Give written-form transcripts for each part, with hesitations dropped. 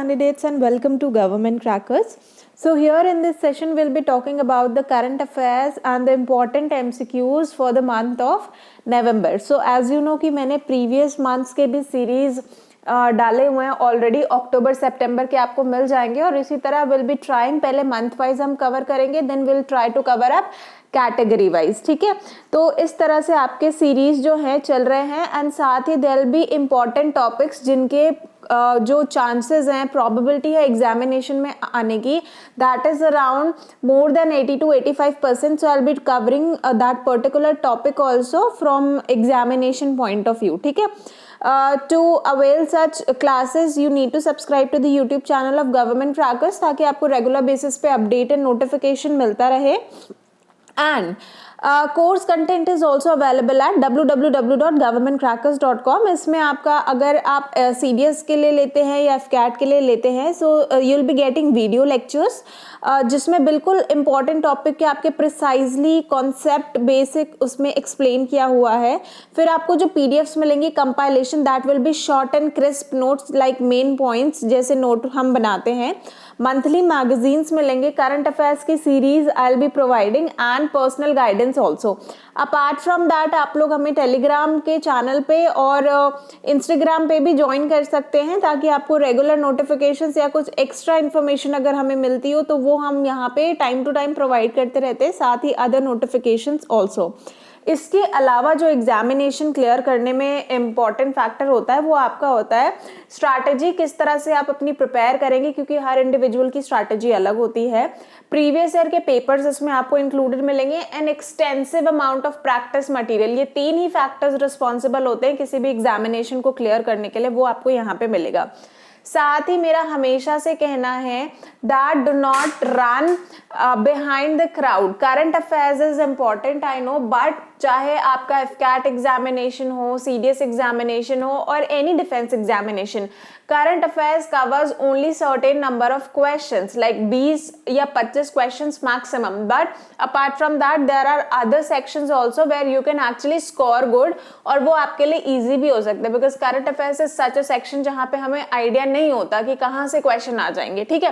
candidates and welcome to Government Crackers. So here in this session we'll be talking about the current affairs and the important MCQs for the month of November. So as you know कि मैंने previous months के भी series डाले हुए हैं already, अक्टूबर सितंबर के आपको मिल जाएंगे और इसी तरह विल बी ट्राइंग, पहले मंथ वाइज हम कवर करेंगे, then will try to cover up category wise, ठीक है। तो इस तरह से आपके सीरीज जो है चल रहे हैं एंड साथ ही there will be important topics जिनके जो चांसेस हैं, प्रोबेबिलिटी है एग्जामिनेशन में आने की, that is around more than 80 to 85%. So I will be covering that particular topic also from examination point of view, ठीक है। To avail such classes you need to subscribe to the YouTube channel of Government Crackers ताकि आपको regular basis पे update and notification मिलता रहे। And course content is also available at www.governmentcrackers.com. इसमें आपका अगर आप CDS के लिए लेते हैं या Afcat के लिए लेते हैं, so you'll be getting video lectures जिसमें बिल्कुल important topic के आपके precisely concept basic उसमें explain किया हुआ है। फिर आपको जो PDFs मिलेंगी compilation, that will be short and crisp notes like main points जैसे नोट हम बनाते हैं। मंथली मैगजीन्स मिलेंगे, करंट अफेयर्स की series I will be providing and personal guidance also. Apart from that आप लोग हमें टेलीग्राम के चैनल पे और इंस्टाग्राम पे भी ज्वाइन कर सकते हैं ताकि आपको रेगुलर नोटिफिकेशंस या कुछ एक्स्ट्रा इन्फॉर्मेशन अगर हमें मिलती हो तो वो हम यहाँ पे टाइम टू टाइम प्रोवाइड करते रहते हैं, साथ ही अदर नोटिफिकेशंस ऑल्सो। इसके अलावा जो एग्जामिनेशन क्लियर करने में इम्पॉर्टेंट फैक्टर होता है वो आपका होता है स्ट्रैटेजी, किस तरह से आप अपनी प्रिपेयर करेंगे, क्योंकि हर इंडिविजुअल की स्ट्रैटेजी अलग होती है। प्रीवियस ईयर के पेपर्स इसमें आपको इंक्लूडेड मिलेंगे and extensive amount of practice material. ये तीन ही फैक्टर्स रिस्पॉन्सिबल होते हैं किसी भी एग्जामिनेशन को क्लियर करने के लिए, वो आपको यहाँ पे मिलेगा। साथ ही मेरा हमेशा से कहना है that do not run behind the crowd. Current affairs is important I know, but चाहे आपका एफकैट एग्जामिनेशन हो, सीडीएस एग्जामिनेशन हो और any defence examination, current affairs covers only certain number of questions like 20 या 25 questions maximum, but apart from that there are other sections also where you can actually score good और वो आपके लिए easy भी हो सकता है, because current affairs is such a section जहां पे हमें आइडिया नहीं होता कि कहां से क्वेश्चन आ जाएंगे, ठीक है।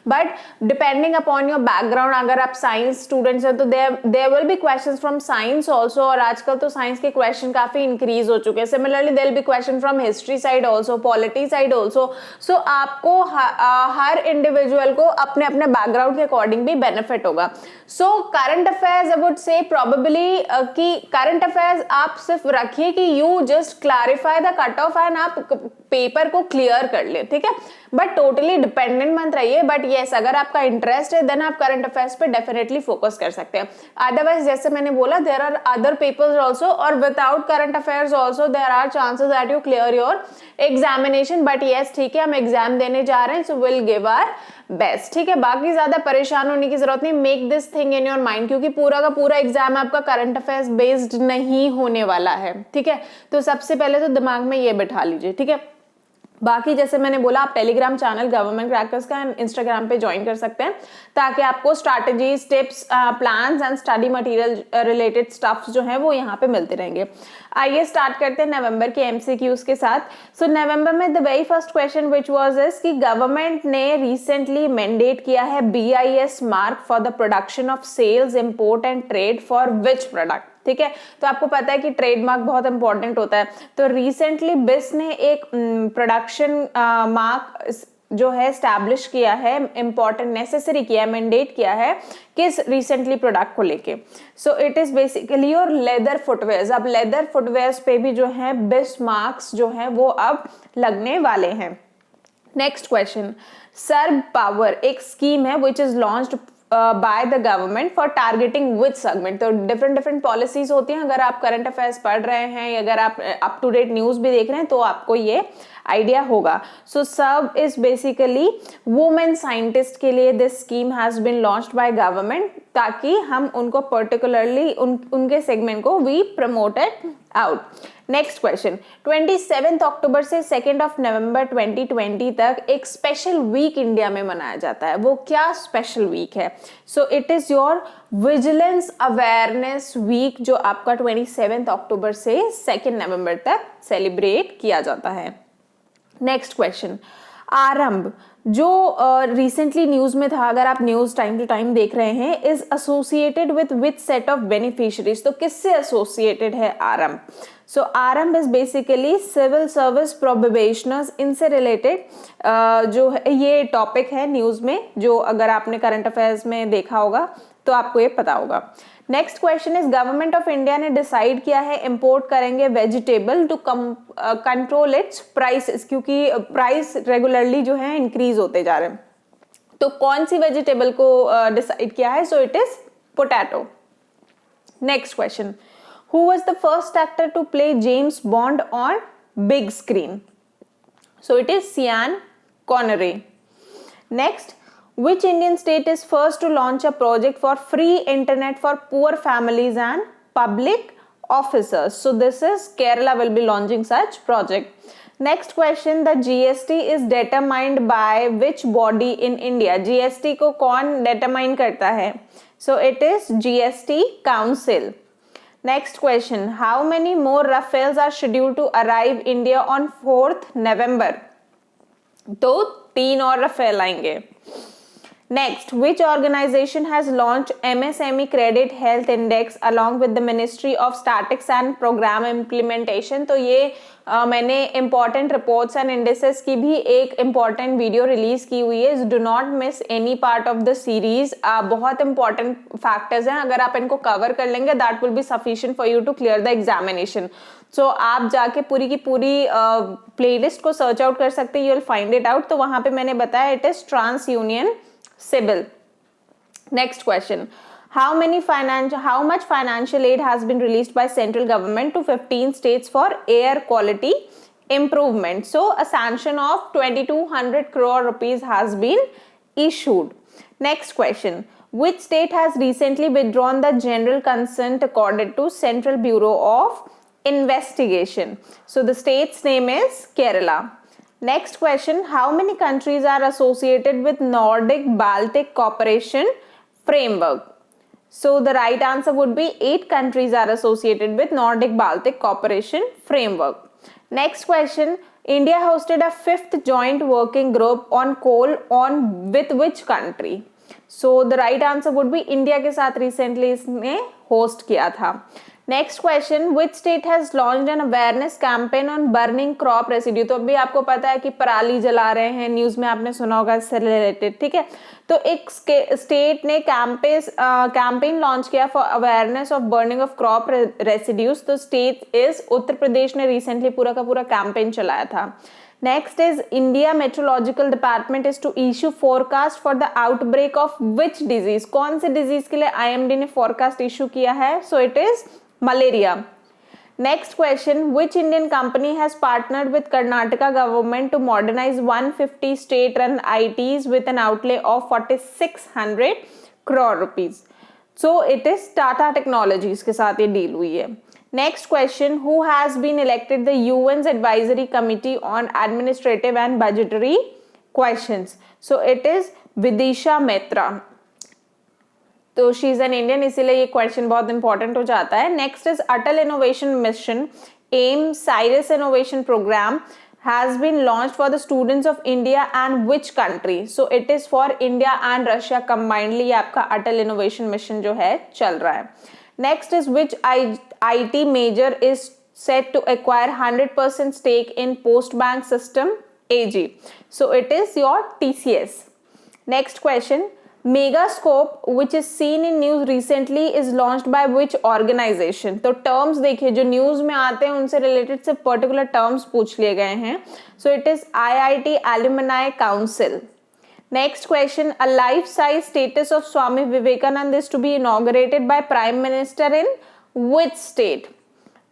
But depending upon your background, अगर आप साइंस स्टूडेंट्स हैं तो there will be questions from science also, और आजकल तो साइंस के क्वेश्चन काफी इंक्रीज हो चुके हैं। Similarly there will be question from history side also, polity side also. So आपको हर इंडिविजुअल को अपने अपने बैकग्राउंड के अकॉर्डिंग भी बेनिफिट होगा। So current affairs I would say probably कि करंट अफेयर्स आप सिर्फ रखिए कि you just clarify the cut off and आप पेपर को क्लियर कर ले, ठीक है, बट टोटली डिपेंडेंट मत रहिए। बट यस, अगर आपका इंटरेस्ट है देन आप करंट अफेयर्स पे डेफिनेटली फोकस कर सकते हैं। अदरवाइज जैसे मैंने बोला there are other papers also, और without current affairs also there are chances that you clear your examination. But yes, ठीक है, हम एग्जाम देने जा रहे हैं, so will give our best, ठीक है। बाकी ज्यादा परेशान होने की जरूरत नहीं, make this thing in your mind, क्योंकि पूरा का पूरा एग्जाम आपका करंट अफेयर्स बेस्ड नहीं होने वाला है, ठीक है। तो सबसे पहले तो दिमाग में ये बिठा लीजिए, ठीक है। बाकी जैसे मैंने बोला आप टेलीग्राम चैनल गवर्नमेंट क्रैकर्स का इंस्टाग्राम पे ज्वाइन कर सकते हैं ताकि आपको strategies, tips, plans and study material related stuffs जो है वो यहाँ पे मिलते रहेंगे। आइए स्टार्ट करते हैं नवंबर के एमसीक्यूज के साथ। सो नवंबर में the very first question which was is कि गवर्नमेंट ने रिसेंटली मैंडेट किया है BIS mark for the production of sales, import and trade for which product, ठीक है। तो आपको पता है कि ट्रेडमार्क बहुत इंपॉर्टेंट होता है, तो रिसेंटली बिस ने एक प्रोडक्शन मार्क जो है स्टैब्लिश किया है, इंपॉर्टेंट नेसेसरी किया है, मैंडेट किया है किस रिसेंटली प्रोडक्ट को लेके। सो it is basically your leather footwears. अब लेदर फुटवेयर्स पे भी जो है बिस मार्क्स जो है वो अब लगने वाले हैं। नेक्स्ट क्वेश्चन, सर्व पावर एक स्कीम है which is launched by the government for targeting which segment. तो डिफरेंट पॉलिसीज होती हैं, अगर आप करंट अफेयर्स पढ़ रहे हैं या अगर आप अप टू डेट न्यूज भी देख रहे हैं तो आपको ये आइडिया होगा। So SERB is basically women scientist के लिए this scheme has been launched by government ताकि हम उनको पर्टिकुलरली उनके सेगमेंट को we promoted out. Next question, 27 October से 2 नवंबर 2020 तक एक स्पेशल वीक इंडिया में मनाया जाता है। वो क्या स्पेशल वीक है? So it is your vigilance awareness week जो आपका 27 अक्टूबर से 2 नवंबर तक सेलिब्रेट किया जाता है। नेक्स्ट क्वेश्चन, आरंभ जो रिसेंटली न्यूज़ में था, अगर आप न्यूज़ टाइम टू टाइम देख रहे हैं, is associated with which set of beneficiaries. तो किससे एसोसिएटेड है Aarambh? So Aarambh is basically civil service probationers, इनसे रिलेटेड जो है ये टॉपिक है न्यूज़ में, जो अगर आपने करंट अफेयर्स में देखा होगा तो आपको ये पता होगा। Next question is Government of India ने डिसाइड किया है इंपोर्ट करेंगे vegetable to control its prices, क्योंकि प्राइस रेगुलरली जो है इंक्रीज होते जा रहे हैं। तो कौन सी वेजिटेबल को डिसाइड किया है? So it is potato. Next question, who was the first actor to play James Bond on big screen? So it is Sean Connery. Next, which Indian state is first to launch a project for free internet for poor families and public officers? So this is Kerala will be launching such project. Next question, the GST is determined by which body in India? GST को कौन determine करता है? So it is GST Council. Next question, how many more Rafales are scheduled to arrive India on 4th November? तो 3 और Rafale आएंगे। Next, which organization has launched MSME Credit Health Index along with the Ministry of Statistics and Program Implementation? तो ये मैंने important reports and indices की भी एक important video release की हुई है। Do not miss any part of the series. बहुत important factors हैं, अगर आप इनको cover कर लेंगे that will be sufficient for you to clear the examination. So आप जाके पूरी की पूरी playlist को search out कर सकते हैं, you will find it out. तो वहाँ पे मैंने बताया it is TransUnion Civil. Next question, how much financial aid has been released by central government to 15 states for air quality improvement? So a sanction of 2200 crore rupees has been issued. Next question, which state has recently withdrawn the general consent accorded to Central Bureau of Investigation? So the state's name is Kerala. Next question, how many countries are associated with Nordic Baltic Cooperation Framework? So the right answer would be 8 countries are associated with Nordic Baltic Cooperation Framework. Next question, India hosted a 5th joint working group on coal with which country? So the right answer would be India के साथ recently इसने host किया था। Next question, which state has launched an awareness campaign on burning crop residue? तो अभी आपको पता है कि पराली जला रहे हैं, न्यूज में आपने सुना होगा इससे रिलेटेड, ठीक है। तो एक स्टेट ने कैंपेन लॉन्च किया for awareness of burning of crop residues. तो स्टेट इज उत्तर प्रदेश ने रिसेंटली पूरा का पूरा कैंपेन चलाया था। Next is India Meteorological Department is to issue forecast for the outbreak of which disease? कौन से disease के लिए IMD ने forecast issue किया है? So it is malaria. Next question, which Indian company has partnered with Karnataka government to modernize 150 state-run ITs with an outlay of 4600 crore rupees? So it is Tata Technologies के साथ ये deal हुई है। Next question, who has been elected the UN's Advisory Committee on Administrative and Budgetary Questions? So it is Vidisha Mehta. तो she is an Indian, इसीलिए ये question बहुत important हो जाता है। Next is Atal Innovation Mission AIM Sirius Innovation Programme has been launched for the students of India and which country? So it is for India and Russia combinedly. ये आपका अटल Innovation mission जो है चल रहा है। Next is which IT major is set to acquire 100% stake in Postbank Systems AG? So it is your TCS. Next question, Megascope which is seen in news recently is launched by which organization? तो terms देखिए जो news में आते हैं उनसे related से particular terms पूछ लिए गए हैं। So it is IIT Alumni Council. Next question, a life-size statue of Swami Vivekananda is to be inaugurated by Prime Minister in which state?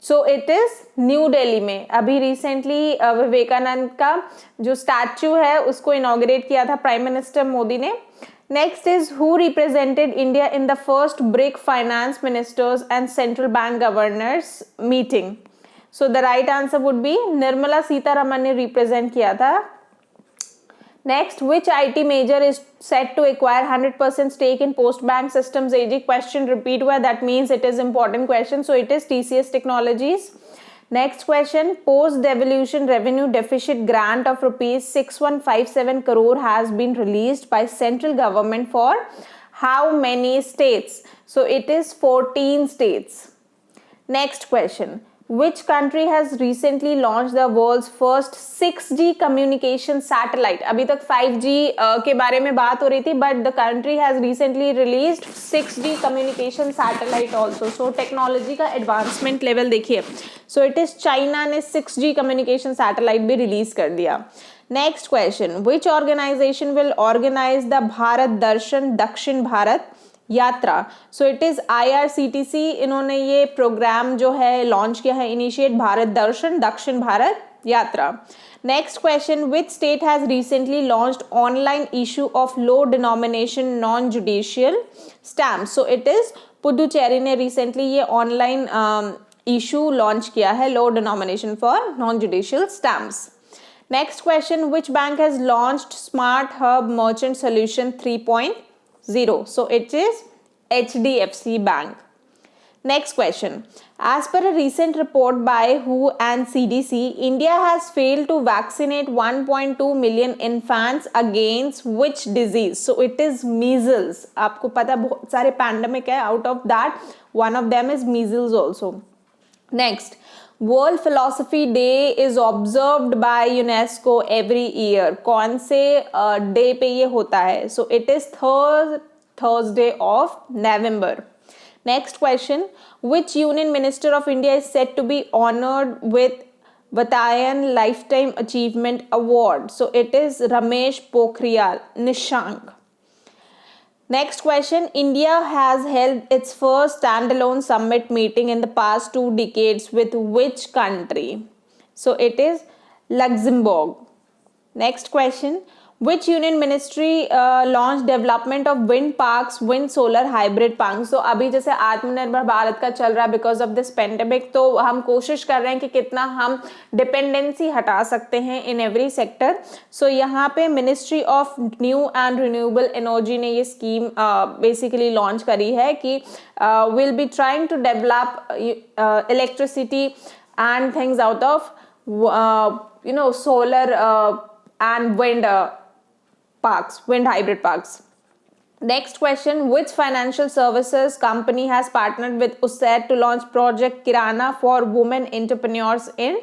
So it is new Delhi में। अभी recently Vivekananda का जो statue है उसको इनॉग्रेट किया था prime minister Modi ने। Next is who represented India in the first BRIC finance ministers and central bank governors meeting? So the right answer would be Nirmala Sitharaman ने represent किया था। Next, which IT major is set to acquire 100% stake in Postbank Systems AG? Question repeat हुआ, that means it is important question. So it is TCS Technologies. Next question, post devolution revenue deficit grant of rupees 6157 crore has been released by central government for how many states? So it is 14 states. Next question, which country has recently launched the world's first 6G communication satellite? अभी तक 5G के बारे में बात हो रही थी, but the country has recently released 6G communication satellite also. So technology का advancement level देखिए. So it is China ने 6G communication satellite भी release कर दिया. Next question, which organization will organize the Bharat दर्शन दक्षिण भारत यात्रा? सो इट इज IRCTC, इन्होंने ये प्रोग्राम जो है लॉन्च किया है, इनिशिएट भारत दर्शन दक्षिण भारत यात्रा. Next question, which state has recently launched online issue of low denomination non judicial stamp? So it is Puducherry ने रिसेंटली ये ऑनलाइन इशू लॉन्च किया है, low denomination for non judicial stamps. Next question, which bank has launched smart hub merchant solution 3.0? So it is HDFC Bank. Next question, as per a recent report by WHO and CDC, India has failed to vaccinate 1.2 million infants against which disease? So it is measles. आपको पता बहुत सारे pandemic है, out of that one of them is measles also. Next, World Philosophy Day is observed by UNESCO every year. कौन से day पे ये होता है? So it is Thursday of November. Next question, which Union Minister of India is said to be honored with Vatayan Lifetime Achievement Award? So it is Ramesh Pokhriyal, Nishank. Next question, India has held its first standalone summit meeting in the past 2 decades with which country? So it is Luxembourg. Next question, which union ministry launched development of wind parks, wind solar hybrid parks? So अभी जैसे आत्मनिर्भर भारत का चल रहा है because of this pandemic, तो हम कोशिश कर रहे हैं कि कितना हम डिपेंडेंसी हटा सकते हैं in every sector. So यहाँ पे Ministry of New and Renewable Energy ने ये स्कीम बेसिकली लॉन्च करी है कि will be trying to develop electricity and things out of solar and wind parks, wind hybrid parks. Next question, which financial services company has partnered with USAID to launch Project Kirana for women entrepreneurs in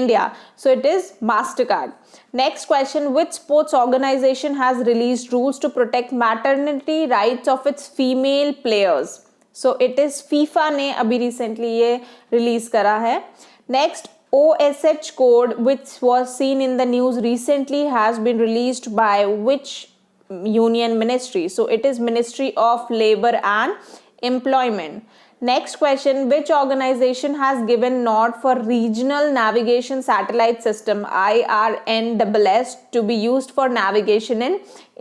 India? So it is MasterCard. Next question, which sports organization has released rules to protect maternity rights of its female players? So it is FIFA ने अभी recently ये release करा है. Next, OSH code, which was seen in the news recently, has been released by which union ministry? So it is Ministry of Labor and Employment. Next question, which organization has given nod for regional navigation satellite system IRNSS to be used for navigation in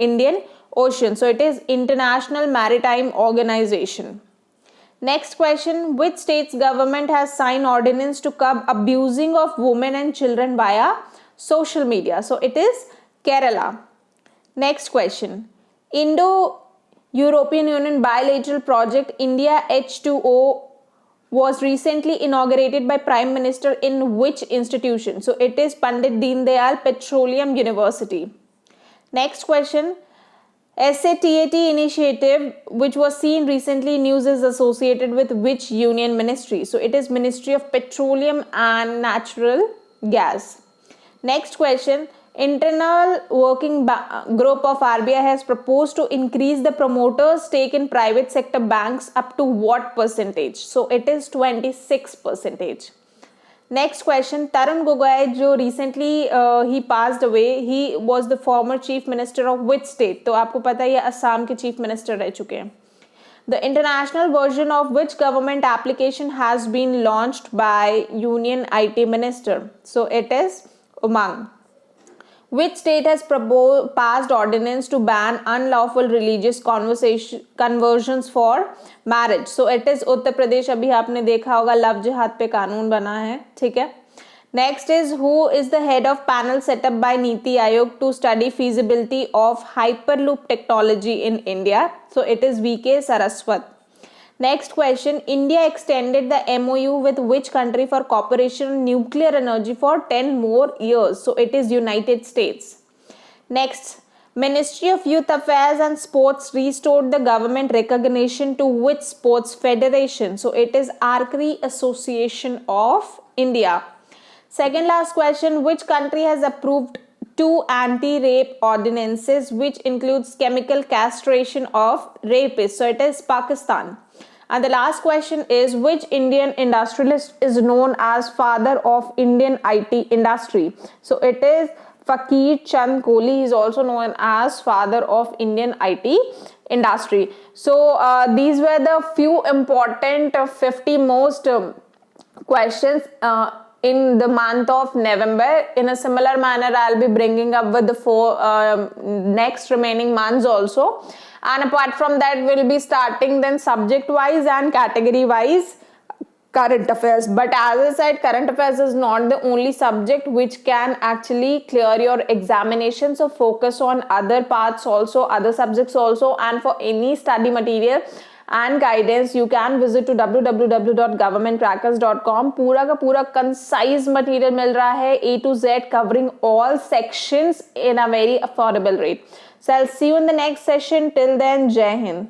Indian Ocean? So it is International Maritime Organization. Next question, which state's government has signed ordinance to curb abusing of women and children via social media? So it is Kerala. Next question, Indo-European Union bilateral project India H2O was recently inaugurated by Prime Minister in which institution? So it is Pandit Deen Dayal Petroleum University. Next question, SATAT initiative, which was seen recently in news, is associated with which union ministry? So it is Ministry of Petroleum and Natural Gas. Next question, internal working group of RBI has proposed to increase the promoter's stake in private sector banks up to what percentage? So it is 26%. Next question, Tarun Gogoi जो recently he passed away, he was the former chief minister of which state? तो आपको पता है ये असम के chief minister रह चुके हैं. The international version of which government application has been launched by Union IT Minister? So it is Umang. Which state has passed ordinance to ban unlawful religious conversions for marriage? So it is Uttar Pradesh. अभी आपने देखा होगा love जिहाद पे कानून बना है, ठीक है. Next is, who is the head of panel set up by NITI Aayog to study feasibility of Hyperloop technology in India? So it is VK Saraswat. Next question, India extended the MOU with which country for cooperation on nuclear energy for 10 more years? So it is United States. Next, Ministry of Youth Affairs and Sports restored the government recognition to which sports federation? So it is Archery Association of India. Second last question, which country has approved 2 anti-rape ordinances which includes chemical castration of rapists? So it is Pakistan. And the last question is, which Indian industrialist is known as father of Indian IT industry? So it is Fakir Chand Kohli. He is also known as father of Indian IT industry. So these were the few important 50 most questions in the month of November. In a similar manner, I'll be bringing up with the 4 next remaining months also. And apart from that, we'll be starting then subject wise and category wise current affairs. But as I said, current affairs is not the only subject which can actually clear your examination. So focus on other parts also, other subjects also. And for any study material and guidance, you can visit to www.govtcrackers.com. पूरा का पूरा concise material मिल रहा है A to Z, covering all sections in a very affordable rate. So I'll see you in the next session. Till then, Jai Hind.